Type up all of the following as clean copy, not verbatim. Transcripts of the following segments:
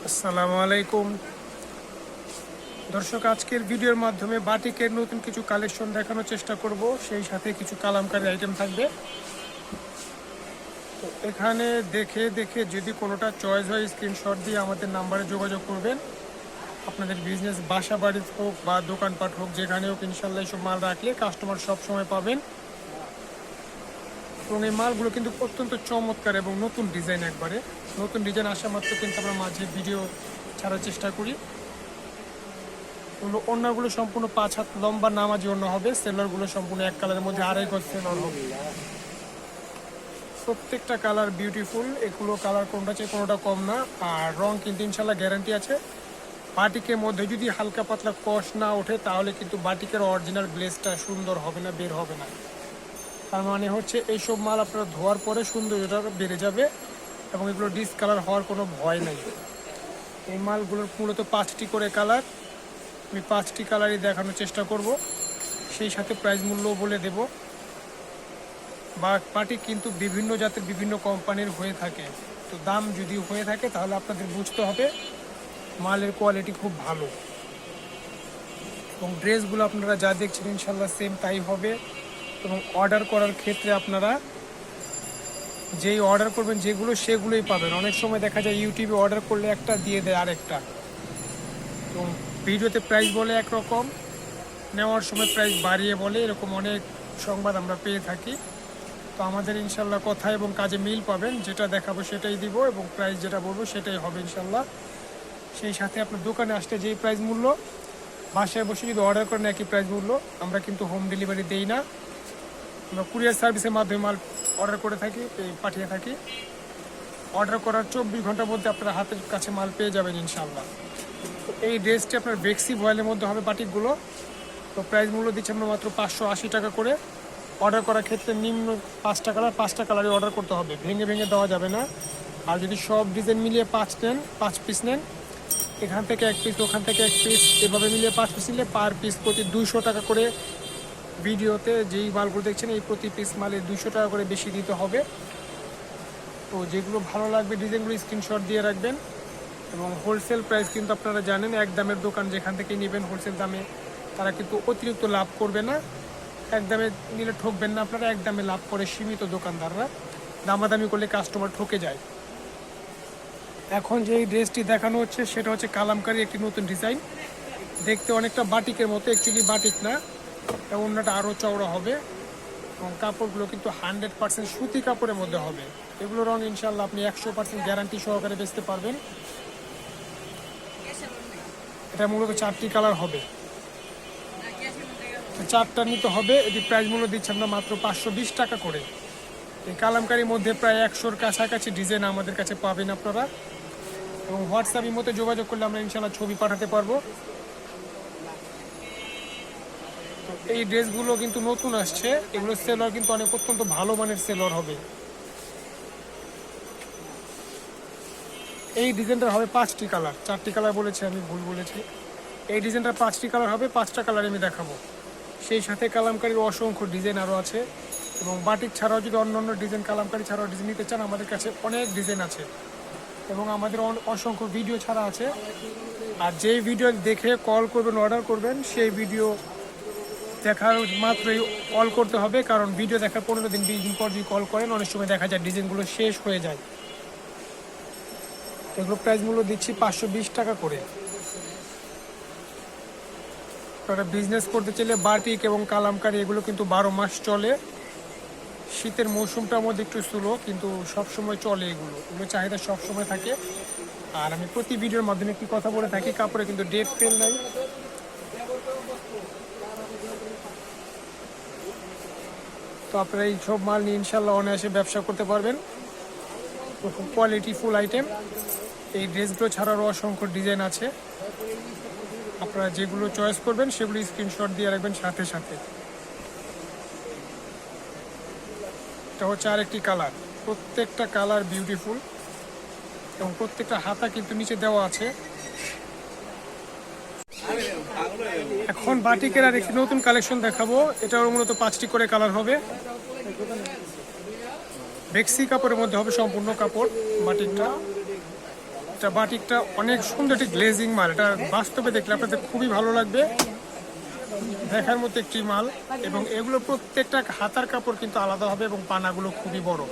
আসসালামু আলাইকুম দর্শক, আজকের ভিডিওর মাধ্যমে বাটিকের নতুন কিছু কালেকশন দেখানোর চেষ্টা করব, সেই সাথে কিছু কালামকারী আইটেম থাকবে। তো এখানে দেখে দেখে যদি কোনোটা চয়েস হয় স্ক্রিনশট দিয়ে আমাদের নাম্বারে যোগাযোগ করবেন। আপনাদের বিজনেস বাসা বাড়ি হোক বা দোকানপাট হোক, যেখানে হোক ইনশাল্লাহ এইসব মাল রাখলে কাস্টমার সব সময় পাবেন। এবং এই মালগুলো কিন্তু অত্যন্ত চমৎকার এবং নতুন ডিজাইন, একবারে নতুন ডিজাইন আসা মাত্র কিন্তু আমরা মাঝে ভিডিও ছাড়ার চেষ্টা করি। ওড়নাগুলো সম্পূর্ণ 5 হাত লম্বা নামাজি ওড়না হবে। সেলরগুলো সম্পূর্ণ এক কালারের মধ্যে 2.5 গজ সেলর হবে। প্রত্যেকটা কালার বিউটিফুল, এগুলো কালার কোনটা চেয়ে কোনোটা কম না। আর রং কিন্তু ইনশাল্লাহ গ্যারান্টি আছে। বাটিকের মধ্যে যদি হালকা পাতলা কষ না ওঠে তাহলে কিন্তু বাটিকের অরিজিনাল গ্লেজটা সুন্দর হবে না, বের হবে না। তার মানে হচ্ছে এইসব মাল আপনারা ধোয়ার পরে সৌন্দর্যটা বেড়ে যাবে এবং এগুলো ডিসকালার হওয়ার কোনো ভয় নেই। এই মালগুলোর মূলত 5টি করে কালার, আমি 5টি কালারই দেখানোর চেষ্টা করব, সেই সাথে প্রাইস মূল্যও বলে দেব। বাটিক কিন্তু বিভিন্ন জাতের বিভিন্ন কোম্পানির হয়ে থাকে, তো দাম যদি হয়ে থাকে তাহলে আপনাদের বুঝতে হবে মালের কোয়ালিটি খুব ভালো। এবং ড্রেসগুলো আপনারা যা দেখছেন ইনশাল্লাহ সেম তাই হবে। এবং অর্ডার করার ক্ষেত্রে আপনারা যেই অর্ডার করবেন যেগুলো সেগুলোই পাবেন। অনেক সময় দেখা যায় ইউটিউবে অর্ডার করলে একটা দিয়ে দেয় আরেকটা, এবং ভিডিওতে প্রাইস বলে একরকম, নেওয়ার সময় প্রাইস বাড়িয়ে বলে, এরকম অনেক সংবাদ আমরা পেয়ে থাকি। তো আমাদের ইনশাল্লাহ কথা এবং কাজে মিল পাবেন, যেটা দেখাবো সেটাই দিব এবং প্রাইস যেটা বলবো সেটাই হবে ইনশাল্লাহ। সেই সাথে আপনার দোকানে আসলে যেই প্রাইস মূল্য, বাসায় বসে যদি অর্ডার করেন একই প্রাইস মূল্য। আমরা কিন্তু হোম ডেলিভারি দেই না, আমরা কুরিয়ার সার্ভিসের মাধ্যমে মাল অর্ডার করে থাকি, পাঠিয়ে থাকি। অর্ডার করার 24 ঘন্টার মধ্যে আপনার হাতের কাছে মাল পেয়ে যাবেন ইনশাল্লাহ। তো এই ড্রেসটি আপনার বেক্সি ভয়েলের মধ্যে হবে বাটিকগুলো। তো প্রাইস মূল্য দিচ্ছে আমরা মাত্র 580 টাকা করে। অর্ডার করার ক্ষেত্রে নিম্ন 5টা কালার, 5টা কালারই অর্ডার করতে হবে, ভেঙে ভেঙে দেওয়া যাবে না। আর যদি সব ডিজাইন মিলিয়ে 5 পিস নেন, এখান থেকে 1 পিস, ওখান থেকে 1 পিস, এভাবে মিলিয়ে 5 পিস নিলে পার পিস প্রতি 200 টাকা করে। ভিডিওতে যেই মালগুলো দেখছেন এই প্রতি পিস মালে 200 টাকা করে বেশি দিতে হবে। তো যেগুলো ভালো লাগবে ডিজাইনগুলো স্ক্রিনশট দিয়ে রাখবেন। এবং হোলসেল প্রাইস কিন্তু আপনারা জানেন, এক দামের দোকান যেখান থেকে নেবেন হোলসেল দামে, তারা কিন্তু অতিরিক্ত লাভ করবে না। এক দামে নিলে ঠকবেন না আপনারা, এক দামে লাভ করে সীমিত দোকানদাররা, দামাদামি করলে কাস্টমার ঠকে যায়। এখন যে ড্রেসটি দেখানো হচ্ছে সেটা হচ্ছে কালামকারী একটি নতুন ডিজাইন, দেখতে অনেকটা বাটিকের মতো, অ্যাকচুয়ালি বাটিক না। ওড়নাটা আরও চওড়া হবে এবং কাপড়গুলো কিন্তু 100% সুতি কাপড়ের মধ্যে হবে। এগুলো রং ইনশাল্লাহ আপনি 100% গ্যারান্টি সহকারে বেচতে পারবেন। এটা মূলত 4টি কালার হবে, 4টা নিতে হবে। এটি প্রাইস মূল্য দিচ্ছে আমরা মাত্র 520 টাকা করে। এই কালামকারীর মধ্যে প্রায় 100-র কাছাকাছি ডিজাইন আমাদের কাছে পাবেন আপনারা। এবং হোয়াটসঅ্যাপের মধ্যে যোগাযোগ করলে আমরা ইনশাল্লাহ ছবি পাঠাতে পারবো। তো এই ড্রেসগুলো কিন্তু নতুন আসছে, এগুলো সেলর কিন্তু অনেক অত্যন্ত ভালো মানের সেলর হবে। এই ডিজাইনটা হবে 5টি কালার, 4টি কালার বলেছি আমি, ভুল বলেছি। এই ডিজাইনটা 5টি কালার হবে, 5টা কালার আমি দেখাবো। সেই সাথে কালামকারীর অসংখ্য ডিজাইন আরও আছে। এবং বাটিক ছাড়াও যদি অন্য অন্য ডিজাইন, কালামকারী ছাড়াও ডিজাইন নিতে চান, আমাদের কাছে অনেক ডিজাইন আছে এবং আমাদের অসংখ্য ভিডিও ছাড়া আছে। আর যেই ভিডিও দেখে কল করবেন, অর্ডার করবেন, সেই ভিডিও দেখার মাত্রই কল করতে হবে, কারণ ভিডিও দেখার 15 দিন 20 দিন পর যদি কল করেন অনেক সময় দেখা যায় ডিজাইনগুলো শেষ হয়ে যায়। এগুলো প্রাইস মূল্য দিচ্ছি 520 টাকা করে। আপনারা বিজনেস করতে চাইলে বাটিক এবং কালামকারী এগুলো কিন্তু 12 মাস চলে। শীতের মৌসুমটার মধ্যে একটু স্লো, কিন্তু সবসময় চলে, এগুলো চাহিদা সবসময় থাকে। আর আমি প্রতি ভিডিওর মাধ্যমে একটি কথা বলে থাকি, কাপড়ে কিন্তু ডেট ফেল নাই। তো আপনারা এই সব মাল নিয়ে ইনশাল্লাহ অনায়াসে ব্যবসা করতে পারবেন। খুব কোয়ালিটি ফুল আইটেম। এই ড্রেসগুলো ছাড়ারও অসংখ্য ডিজাইন আছে, আপনারা যেগুলো চয়েস করবেন সেগুলো স্ক্রিনশট দিয়ে রাখবেন সাথে সাথে। এটা হচ্ছে আরেকটি কালার, প্রত্যেকটা কালার বিউটিফুল এবং প্রত্যেকটা হাতা কিন্তু নিচে দেওয়া আছে। এখন বাটিকের আর একটি নতুন কালেকশন দেখাবো, এটাও মূলত 5টি করে কালার হবে। বেক্সি কাপড়ের মধ্যে হবে সম্পূর্ণ কাপড় বাটিকটা। এটা বাটিকটা অনেক সুন্দর একটি গ্লেজিং মাল, এটা বাস্তবে দেখলে আপনাদের খুবই ভালো লাগবে, দেখার মতো একটি মাল। এবং এগুলো প্রত্যেকটা হাতার কাপড় কিন্তু আলাদা হবে এবং পানাগুলো খুবই বড়।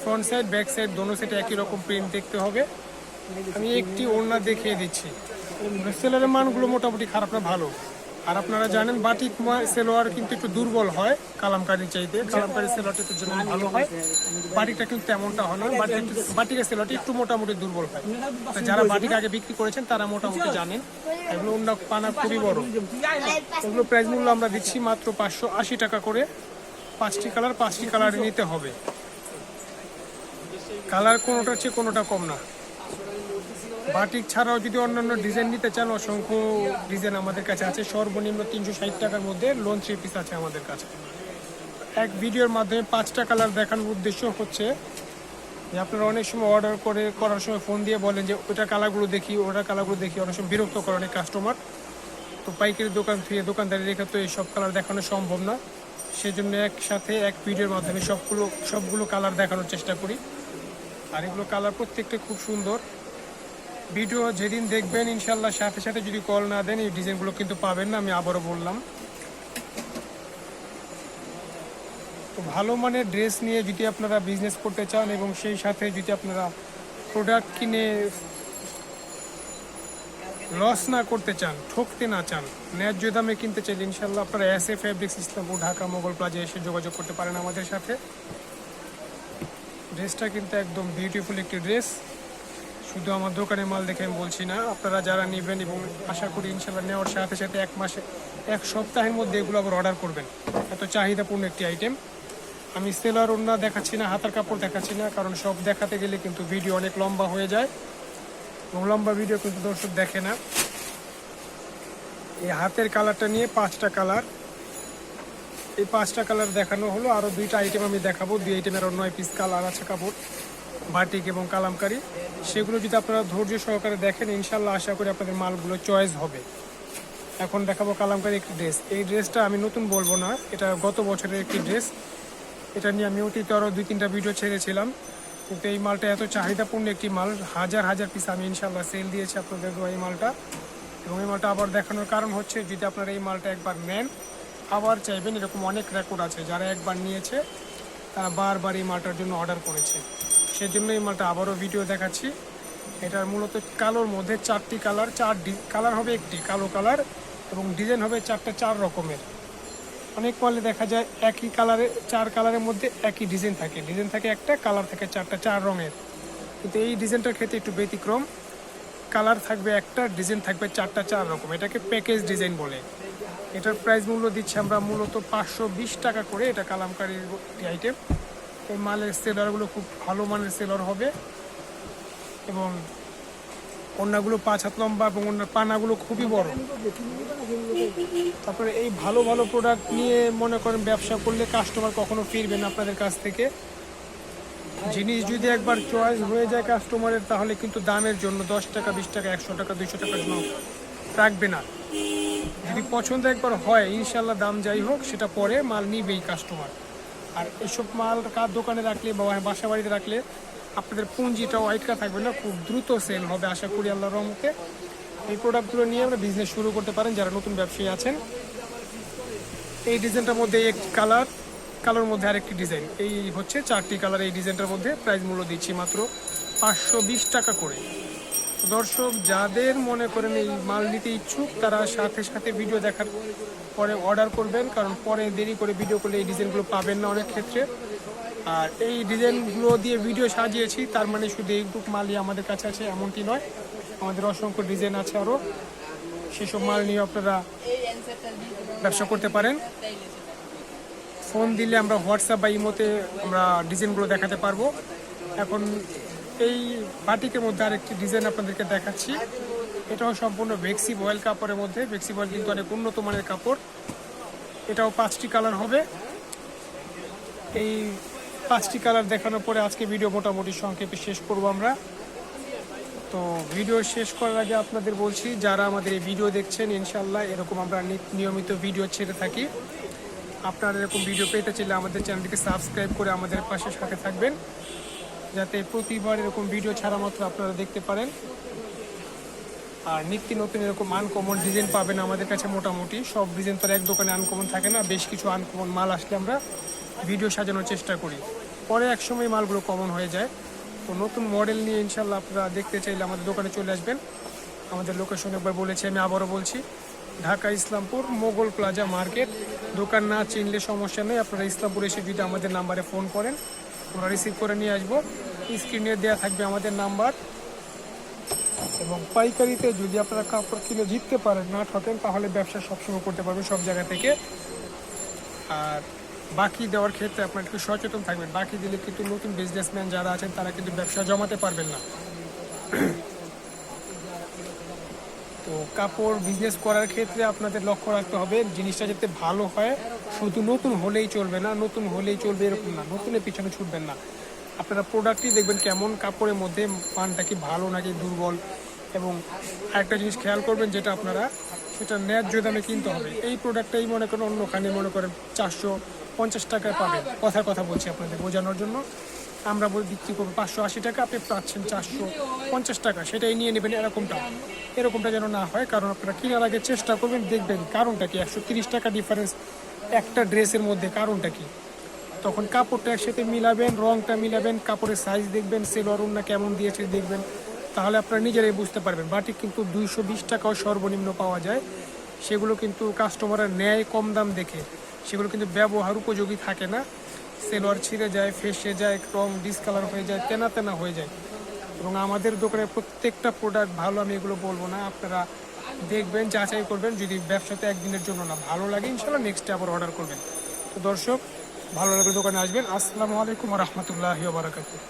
ফ্রন্ট সাইড ব্যাক সাইড দোনো সাইডে একই রকম প্রিন্ট দেখতে হবে। আমি একটি ওড়না দেখিয়ে দিচ্ছি। সেলোয়ারের মানগুলো মোটামুটি খারাপ না, ভালো। আর আপনারা জানেন বাটিক সেলোয়ার কিন্তু একটু দুর্বল হয় কালামকারী চাইতে, কালামকারী সেলোয়ারটা একটু যেমন ভালো হয়, বাটিকটা কিন্তু তেমনটা হয় না। বাটিকের সেলোয়ারটা একটু মোটামুটি দুর্বল হয়। যারা বাটিক আগে বিক্রি করেছেন তারা মোটামুটি জানেন। এগুলো অন্য পানা খুবই বড়। এগুলো প্রাইস মূল্য আমরা দিচ্ছি মাত্র 580 টাকা করে। 5টি কালার, 5টি কালারে নিতে হবে। কালার কোনোটার চেয়ে কোনোটা কম না। বাটিক ছাড়াও যদি অন্যান্য ডিজাইন নিতে চান, অসংখ্য ডিজাইন আমাদের কাছে আছে। সর্বনিম্ন 360 টাকার মধ্যে লোন 3 পিস আছে আমাদের কাছে। এক ভিডিওর মাধ্যমে 5টা কালার দেখানোর উদ্দেশ্য হচ্ছে যে আপনারা অনেক সময় অর্ডার করার সময় ফোন দিয়ে বলেন যে ওটা কালারগুলো দেখি, ওটা কালারগুলো দেখি, অনেক সময় বিরক্ত করে অনেক কাস্টমার। তো পাইকারি দোকান থেকে দোকানদারি রেখে তো এই সব কালার দেখানো সম্ভব না, সেজন্য একসাথে এক ভিডিওর মাধ্যমে সবগুলো কালার দেখানোর চেষ্টা করি। আর এগুলো কালার প্রত্যেকটা খুব সুন্দর। ভিডিও যেদিন দেখবেন ইনশাল্লাহ সাথে সাথে যদি কল না দেন এই ডিজাইনগুলো কিন্তু পাবেন না, আমি আবারও বললাম। তো ভালো মানের ড্রেস নিয়ে যদি আপনারা বিজনেস করতে চান এবং সেই সাথে যদি আপনারা প্রোডাক্ট কিনে লস না করতে চান, ঠকতে না চান, ন্যায্য দামে কিনতে চাইলে ইনশাল্লাহ আপনারা S A fabrics Islampur Dhaka Mughal plaza এসে যোগাযোগ করতে পারেন আমাদের সাথে। ড্রেসটা কিন্তু একদম বিউটিফুল একটি ড্রেস। শুধু আমার দোকানের মাল দেখে আমি বলছি না, আপনারা যারা নেবেন এবং আশা করি ইনশাল্লাহ নেওয়ার সাথে সাথে এক সপ্তাহের মধ্যে এগুলো আবার অর্ডার করবেন। এত চাহিদাপূর্ণ একটি আইটেম। আমি সেলার ওড়না দেখাচ্ছি না, হাতার কাপড় দেখাচ্ছি না, কারণ সব দেখাতে গেলে কিন্তু ভিডিও অনেক লম্বা হয়ে যায় এবং লম্বা ভিডিও কিন্তু দর্শক দেখে না। এই হাতের কালারটা নিয়ে 5টা কালার, এই 5টা কালার দেখানো হলো। আরও 2টা আইটেম আমি দেখাবো। 2 আইটেমের 9 পিস কালার আছে কাপড়, বাটিক এবং কালামকারী। সেগুলো যদি আপনারা ধৈর্য সহকারে দেখেন ইনশাল্লাহ আশা করি আপনাদের মালগুলো চয়েস হবে। এখন দেখাবো কালামকারী একটি ড্রেস। এই ড্রেসটা আমি নতুন বলবো না, এটা গত বছরের একটি ড্রেস। এটা নিয়ে আমি অতীতে আরও 2-3টা ভিডিও ছেড়েছিলাম, কিন্তু এই মালটা এত চাহিদাপূর্ণ একটি মাল, হাজার হাজার পিস আমি ইনশাল্লাহ সেল দিয়েছি আপনাদের এই মালটা। এবং এই মালটা আবার দেখানোর কারণ হচ্ছে যদি আপনারা এই মালটা একবার নেন আবার চাইবেন, এরকম অনেক রেকর্ড আছে যারা একবার নিয়েছে তারা বারবার এই মালটার জন্য অর্ডার করেছে। সেজন্য এই মালটা আবারও ভিডিও দেখাচ্ছি। এটার মূলত কালোর মধ্যে 4টি কালার, কালার হবে একটি কালো কালার এবং ডিজাইন হবে 4 রকমের। অনেক মালে দেখা যায় একই কালারে 4 কালারের মধ্যে একই ডিজাইন থাকে একটা, কালার থাকে 4 রঙের। কিন্তু এই ডিজাইনটার ক্ষেত্রে একটু ব্যতিক্রম, কালার থাকবে একটা, ডিজাইন থাকবে 4 রকম। এটাকে প্যাকেজ ডিজাইন বলে। এটার প্রাইস মূল্য দিচ্ছি আমরা মূলত 520 টাকা করে। এটা কালামকারীর আইটেম। এই মালের সেলারগুলো খুব ভালো মানের সেলার হবে এবং ওড়নাগুলো 5 হাত লম্বা এবং ওড়নার পানাগুলো খুবই বড়। তারপরে এই ভালো ভালো প্রোডাক্ট নিয়ে মনে করেন ব্যবসা করলে কাস্টমার কখনো ফিরবে না আপনাদের কাছ থেকে। জিনিস যদি একবার চয়েস হয়ে যায় কাস্টমারের, তাহলে কিন্তু দামের জন্য 10 টাকা 20 টাকা 100 টাকা 200 টাকার জন্য রাখবে না। যদি পছন্দ একবার হয় ইনশাল্লাহ দাম যাই হোক সেটা পরে মাল নিবেই কাস্টমার। আর এসব মাল কার দোকানে রাখলে বা বাসা বাড়িতে রাখলে আপনাদের পুঁজিটা ওয়াইটকা থাকবে না, খুব দ্রুত সেল হবে আশা করি আল্লাহর রহমতে। এই প্রোডাক্টগুলো নিয়ে আমরা বিজনেস শুরু করতে পারেন যারা নতুন ব্যবসায়ী আছেন। এই ডিজাইনটার মধ্যে একটি কালার, কালোর মধ্যে আরেকটি ডিজাইন, এই হচ্ছে 4টি কালার। এই ডিজাইনটার মধ্যে প্রাইস মূল্য দিচ্ছি মাত্র 520 টাকা করে। দর্শক যাদের মনে করেন এই মাল নিতে ইচ্ছুক তারা সাথে সাথে ভিডিও দেখার পরে অর্ডার করবেন, কারণ পরে দেরি করে ভিডিও করলে এই ডিজাইনগুলো পাবেন না অনেক ক্ষেত্রে। আর এই ডিজাইনগুলো দিয়ে ভিডিও সাজিয়েছি তার মানে শুধু এই গ্রুপ মালই আমাদের কাছে আছে এমনটি নয়, আমাদের অসংখ্য ডিজাইন আছে আরও। সেসব মাল নিয়ে আপনারা ব্যবসা করতে পারেন। ফোন দিলে আমরা হোয়াটসঅ্যাপ বা ইমোতে আমরা ডিজাইনগুলো দেখাতে পারবো। এখন এই বাটিকের মধ্যে আরেকটি ডিজাইন আপনাদেরকে দেখাচ্ছি। এটাও সম্পূর্ণ ভেক্সি বয়েল কাপড়ের মধ্যে। ভেক্সি বয়েল কিন্তু অনেক উন্নত মানের কাপড়। এটাও 5টি কালার হবে। এই 5টি কালার দেখানোর পরে আজকে ভিডিও মোটামুটি সংক্ষেপে শেষ করব আমরা। তো ভিডিও শেষ করার আগে আপনাদের বলছি যারা আমাদের এই ভিডিও দেখছেন ইনশাল্লাহ এরকম আমরা নিয়মিত ভিডিও ছেড়ে থাকি। আপনারা এরকম ভিডিও পেতে চাইলে আমাদের চ্যানেলটিকে সাবস্ক্রাইব করে আমাদের পাশে সাথে থাকবেন। যাতে প্রতিবার এরকম ভিডিও ছাড়া মাত্র আপনারা দেখতে পারেন। আর নিত্য নতুন এরকম আনকমন ডিজাইন পাবেন আমাদের কাছে। মোটামুটি সব ডিজাইন তো এক দোকানে আনকমন থাকে না, বেশ কিছু আনকমন মাল আসলে আমরা ভিডিও সাজানোর চেষ্টা করি, পরে একসময় মালগুলো কমন হয়ে যায়। তো নতুন মডেল নিয়ে ইনশাল্লাহ আপনারা দেখতে চাইলে আমাদের দোকানে চলে আসবেন। আমাদের লোকেশন একবার বলেছি, আমি আবারও বলছি, ঢাকা ইসলামপুর মোগল প্লাজা মার্কেট। দোকান না চিনলে সমস্যা নেই, আপনারা ইসলামপুর এসে যদি আমাদের নাম্বারে ফোন করেন আমরা রিসিভ করে নিয়ে আসবো। স্ক্রিনে দেওয়া থাকবে আমাদের নাম্বার। এবং পাইকারিতে যদি আপনারা কাপড় কিনে জিততে পারেন, না ঠকেন, তাহলে ব্যবসা সবসময় করতে পারবেন সব জায়গা থেকে। আর বাকি দেওয়ার ক্ষেত্রে আপনারা একটু সচেতন থাকবেন, বাকি দিলে কিন্তু নতুন বিজনেসম্যান যারা আছেন তারা কিন্তু ব্যবসা জমাতে পারবেন না। তো কাপড় বিজনেস করার ক্ষেত্রে আপনাদের লক্ষ্য রাখতে হবে জিনিসটা যাতে ভালো হয়। শুধু নতুন হলেই চলবে না, নতুন হলেই চলবে এরকম না, নতুনের পিছনে ছুটবেন না। আপনারা প্রোডাক্টই দেখবেন কেমন কাপড়ের মধ্যে মানটা কি ভালো নাকি দুর্বল। এবং আরেকটা জিনিস খেয়াল করবেন, যেটা আপনারা সেটা ন্যায্য দামে কিনতে হবে। এই প্রোডাক্টটাই মনে করেন অন্যখানে মনে করেন 450 টাকায় পাবেন, কথার কথা বলছি আপনাদের বোঝানোর জন্য। আমরা বিক্রি করবো 580 টাকা, আপনি পাচ্ছেন 450 টাকা, সেটাই নিয়ে নেবেন। এরকমটা যেন না হয়। কারণ আপনারা কেনার আগে চেষ্টা করবেন, দেখবেন কারণটা কি, 130 টাকা ডিফারেন্স একটা ড্রেসের মধ্যে, কারণটা কি। তখন কাপড়টা একসাথে মিলাবেন, রংটা মিলাবেন, কাপড়ের সাইজ দেখবেন, সেলোয়ার ওড়না কেমন দিয়েছে দেখবেন, তাহলে আপনারা নিজেরাই বুঝতে পারবেন। বাটিক কিন্তু 220 টাকাও সর্বনিম্ন পাওয়া যায়, সেগুলো কিন্তু কাস্টমাররা নেয় কম দাম দেখে, সেগুলো কিন্তু ব্যবহার উপযোগী থাকে না। সেলোয়ার ছিঁড়ে যায়, ফেসে যায়, রং ডিসকালার হয়ে যায়, তেনা তেনা হয়ে যায়। এবং আমাদের দোকানের প্রত্যেকটা প্রোডাক্ট ভালো, আমি এগুলো বলবো না, আপনারা দেখবেন, যাচাই করবেন। যদি ব্যবসাতে একদিনের জন্য না ভালো লাগে, ইনশাল্লাহ নেক্সট আবার অর্ডার করবেন। তো দর্শক, ভালো লাগলে দোকানে আসবেন। আসসালামু আলাইকুম ওয়া রাহমাতুল্লাহি ওয়া বারাকাতুহু।